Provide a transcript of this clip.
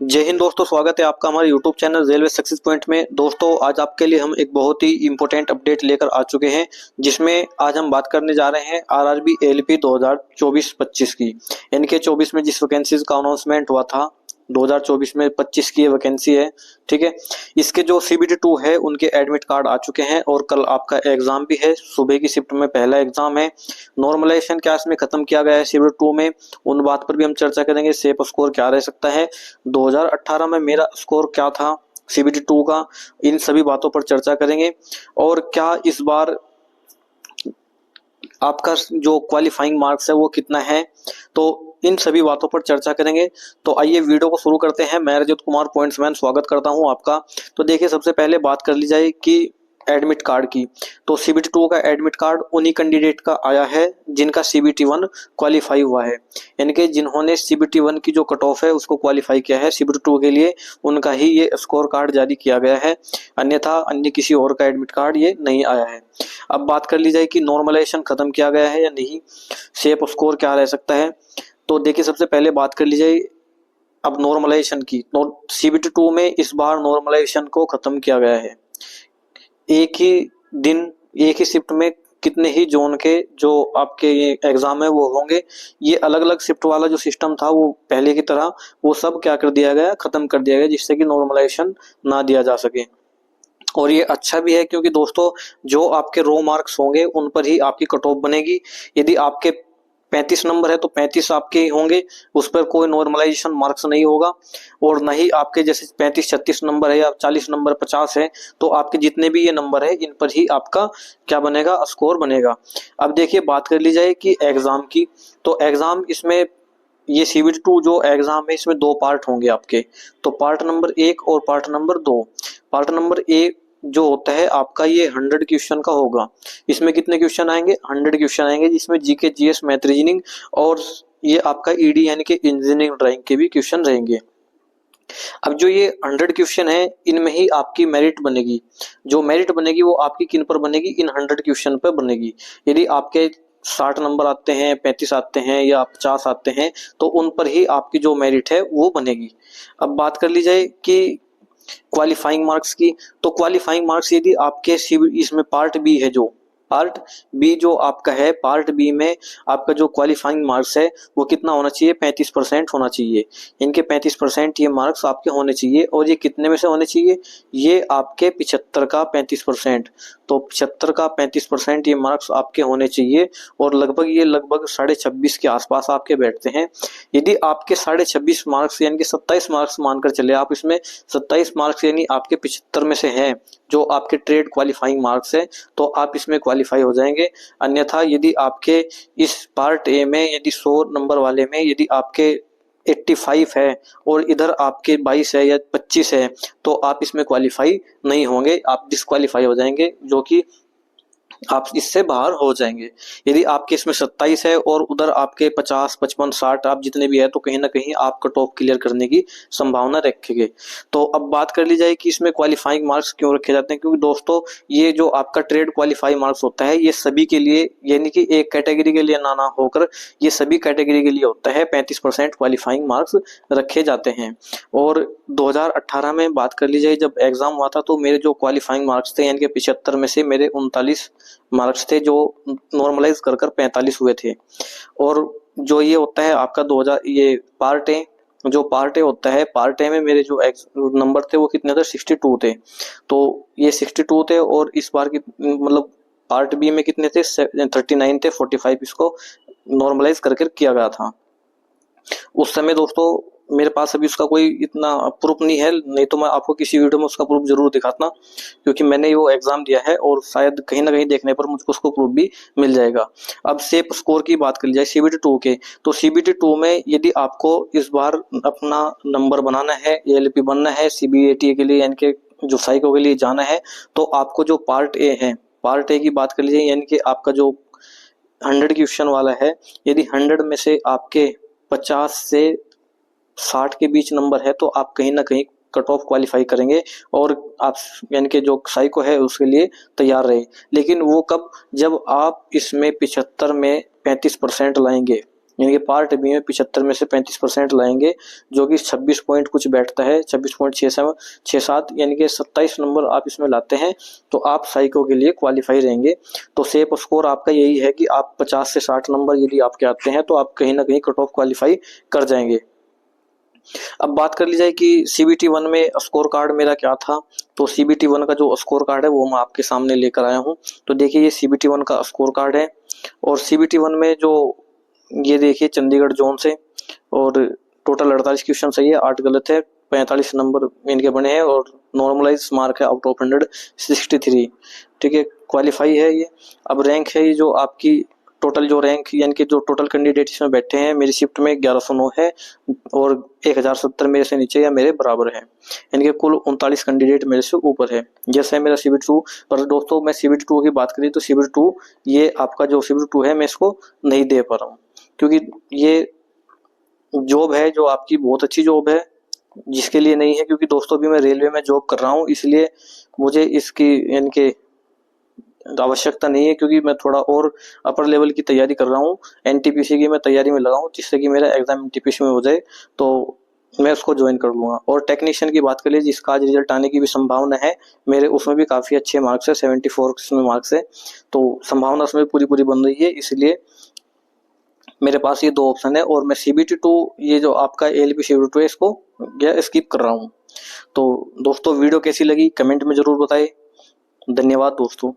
जय हिंद दोस्तों, स्वागत है आपका हमारे YouTube channel railway success point में। दोस्तों, आज आपके लिए हम एक बहुत ही इंपॉर्टेंट अपडेट लेकर आ चुके हैं, जिसमें आज हम बात करने जा रहे हैं आरआरबी एलपी 2024-25 की। इनके 24 में जिस वैकेंसीज का अनाउंसमेंट हुआ था, 2024 में 25 की वैकेंसी है। ठीक है, इसके जो CBT 2 है उनके एडमिट कार्ड आ चुके हैं और कल आपका एग्जाम भी है। सुबह की शिफ्ट में पहला एग्जाम है। नॉर्मलाइजेशन क्या इसमें खत्म किया गया है CBT 2 में, उन बात पर भी हम चर्चा करेंगे। सेफ स्कोर क्या रह सकता है, 2018 में मेरा स्कोर क्या था CBT 2 का, इन सभी बातों पर चर्चा करेंगे। और क्या इस बार आपका जो क्वालिफाइंग मार्क्स है वो कितना है, तो इन सभी बातों पर चर्चा करेंगे। तो आइए वीडियो को शुरू करते हैं। मैं रजत कुमार पॉइंट्समैन स्वागत करता हूं आपका। तो देखिए, सबसे पहले बात कर ली जाए कि एडमिट कार्ड की। तो CBT 2 का एडमिट कार्ड उन्हीं कैंडिडेट का आया है जिनका CBT 1 क्वालिफाई हुआ है। यानी जिन्होंने CBT 1 की जो कट ऑफ है उसको क्वालिफाई किया है CBT 2 के लिए, उनका ही ये स्कोर कार्ड जारी किया गया है। अन्यथा अन्य किसी और का एडमिट कार्ड ये नहीं आया है। अब बात कर ली जाए कि नॉर्मलाइजेशन खत्म किया गया है या नहीं, सेफ स्कोर क्या रह सकता है। तो देखिए, सबसे पहले बात कर ली जाए अब नॉर्मलाइजेशन की। CBT 2 में इस बार नॉर्मलाइजेशन को खत्म किया गया है। एक ही दिन, एक ही शिफ्ट में कितने ही जोन के जो आपके ये एग्जाम है वो होंगे। ये अलग अलग शिफ्ट वाला जो सिस्टम था वो पहले की तरह वो सब क्या कर दिया गया, खत्म कर दिया गया, जिससे कि नॉर्मलाइजेशन ना दिया जा सके। और ये अच्छा भी है, क्योंकि दोस्तों जो आपके रो मार्क्स होंगे उन पर ही आपकी कट ऑफ बनेगी। यदि आपके 35 नंबर है तो 35 आपके ही होंगे, उस पर कोई नॉर्मलाइजेशन मार्क्स नहीं होगा। और न ही आपके जैसे 35-36 नंबर है या 40 नंबर 50 है, तो आपके जितने भी ये नंबर है इन पर ही आपका क्या बनेगा, स्कोर बनेगा। अब देखिए, बात कर ली जाए कि एग्जाम की। तो एग्जाम इसमें ये CBT 2 जो एग्जाम है इसमें दो पार्ट होंगे आपके। तो पार्ट नंबर 1 और पार्ट नंबर 2। पार्ट नंबर 1 जो होता है आपका, ये 100 क्वेश्चन का होगा। इसमें कितने क्वेश्चन आएंगे, 100 क्वेश्चन आएंगे, जिसमें जीके जीएस मैथ रीजनिंग और ये आपका ईडी यानी कि इंजीनियरिंग ड्राइंग के भी क्वेश्चन रहेंगे। अब जो ये 100 क्वेश्चन है इनमें ही आपकी मेरिट बनेगी। जो मेरिट बनेगी वो आपकी किन पर बनेगी, इन 100 क्वेश्चन पर बनेगी। यदि आपके 60 नंबर आते हैं, 35 आते हैं या 50 आते हैं, तो उन पर ही आपकी जो मेरिट है वो बनेगी। अब बात कर ली जाए कि क्वालिफाइंग मार्क्स की। तो क्वालिफाइंग मार्क्स यदि आपके इसमें पार्ट बी है, जो पार्ट बी जो आपका है, पार्ट बी में आपका जो क्वालिफाइंग मार्क्स है वो कितना होना चाहिए, 35% होना चाहिए। इनके 35% ये मार्क्स आपके होने चाहिए। और ये कितने में से होने चाहिए, ये आपके 75 का 35%। तो 75 का 35% ये मार्क्स आपके होने चाहिए। और लगभग 26.5 के आसपास आपके बैठते हैं। यदि आपके 26.5 मार्क्स यानी कि 27 मार्क्स मानकर चले आप, इसमें 27 मार्क्स यानी आपके 75 में से हैं जो आपके ट्रेड क्वालिफाइंग मार्क्स है, तो आप इसमें क्वालिफाई हो जाएंगे। अन्यथा यदि आपके इस पार्ट ए में, यदि 100 नंबर वाले में यदि आपके 85 है और इधर आपके 22 है या 25 है, तो आप इसमें क्वालिफाई नहीं होंगे, आप डिस्क्वालीफाई हो जाएंगे, जो कि आप इससे बाहर हो जाएंगे। यदि आपके इसमें 27 है और उधर आपके 50, 55, 60 आप जितने भी है, तो कहीं ना कहीं आप कट ऑफ क्लियर करने की संभावना रखेंगे। तो अब बात कर ली जाए कि इसमें क्वालिफाइंग मार्क्स क्यों रखे जाते हैं, क्योंकि दोस्तों ये जो आपका ट्रेड क्वालिफाइंग मार्क्स होता है ये सभी के लिए, यानी कि एक कैटेगरी के लिए ना होकर ये सभी कैटेगरी के लिए होता है। 35% क्वालिफाइंग मार्क्स रखे जाते हैं। और 2018 में बात कर ली जाए जब एग्जाम हुआ था, तो मेरे जो क्वालिफाइंग मार्क्स थे यानी कि 75 में से मेरे 39 मार्क्स थे, जो नॉर्मलाइज कर 45 हुए थे। और जो ये होता है आपका 2000, ये पार्ट ए, जो पार्ट ए होता है, पार्ट ए में मेरे जो नंबर थे वो कितने थे, 62 थे। तो ये 62 थे। और इस बार की मतलब पार्ट बी में कितने थे, 39 थे, 45 इसको नॉर्मलाइज करके किया गया था। उस समय दोस्तों मेरे पास अभी उसका कोई इतना प्रूफ नहीं है, नहीं तो मैं आपको किसी वीडियो में उसका प्रूफ जरूर दिखाता, क्योंकि मैंने वो एग्जाम दिया है और शायद कहीं ना कहीं देखने पर मुझको उसको प्रूफ भी मिल जाएगा। अब सेफ स्कोर की बात कर ली जाए CBT 2 के, तो CBT 2 में यदि आपको इस बार अपना नंबर बनाना है, ALP बनना है, CBAT के लिए यानी कि जो साइको के लिए जाना है, तो आपको जो पार्ट ए है, पार्ट ए की बात कर लीजिए, यानी कि आपका जो 100 क्वेश्चन वाला है, यदि 100 में से आपके 50 से 60 के बीच नंबर है, तो आप कहीं ना कहीं कट ऑफ क्वालिफाई करेंगे और आप यानी कि जो साइको है उसके लिए तैयार रहे। लेकिन वो कब, जब आप इसमें 75 में 35% लाएंगे, यानी कि पार्ट बी में 75 में से 35% लाएंगे, जो कि 26 पॉइंट कुछ बैठता है, 26.67, यानी कि 27 नंबर आप इसमें लाते हैं तो आप साइको के लिए क्वालिफाई रहेंगे। तो सेफ स्कोर आपका यही है कि आप 50 से 60 नंबर यदि आपके आते हैं तो आप कहीं ना कहीं कट ऑफ क्वालिफाई कर जाएंगे। अब बात कर ली जाए कि CBT 1 में स्कोर कार्ड मेरा क्या था। तो CBT 1 का जो स्कोर कार्ड है वो मैं आपके सामने लेकर आया हूँ। तो देखिए ये CBT 1 का स्कोर कार्ड है, और CBT 1 में जो ये देखिए चंडीगढ़ जोन से, और टोटल 48 क्वेश्चन सही है, 8 गलत है, 45 नंबर इनके बने हैं, और नॉर्मलाइज मार्क है आउट ऑफ 100 63। ठीक है, क्वालिफाई है ये। अब रैंक है ये जो आपकी टोटल जो रैंक यानी कि जो टोटल कैंडिडेट इसमें बैठे हैं मेरी शिफ्ट में 1109 है, और 1070 मेरे से नीचे या मेरे बराबर है, यानी कि कुल 39 कैंडिडेट मेरे से ऊपर है। जैसे है मेरा CBT 2। पर दोस्तों मैं CBT 2 की बात करी तो CBT 2 ये आपका जो CBT 2 है मैं इसको नहीं दे पा रहा हूँ, क्योंकि ये जॉब है जो आपकी बहुत अच्छी जॉब है, जिसके लिए नहीं है, क्योंकि दोस्तों अभी मैं रेलवे में जॉब कर रहा हूँ, इसलिए मुझे इसकी यानी कि आवश्यकता नहीं है, क्योंकि मैं थोड़ा और अपर लेवल की तैयारी कर रहा हूँ, NTPC की मैं तैयारी में लगा हूँ, जिससे कि मेरा एग्जाम NTPC में हो जाए तो मैं उसको ज्वाइन कर लूंगा। और टेक्नीशियन की बात करिए जिसका आज रिजल्ट आने की भी संभावना है, मेरे उसमें भी काफ़ी अच्छे मार्क्स है, 74 इसमें मार्क्स है, तो संभावना उसमें पूरी पूरी बन रही है, इसलिए मेरे पास ये 2 ऑप्शन है। और मैं CBT 2 ये जो आपका ALP CBT 2 है इसको स्किप कर रहा हूँ। तो दोस्तों वीडियो कैसी लगी कमेंट में जरूर बताएं। धन्यवाद दोस्तों।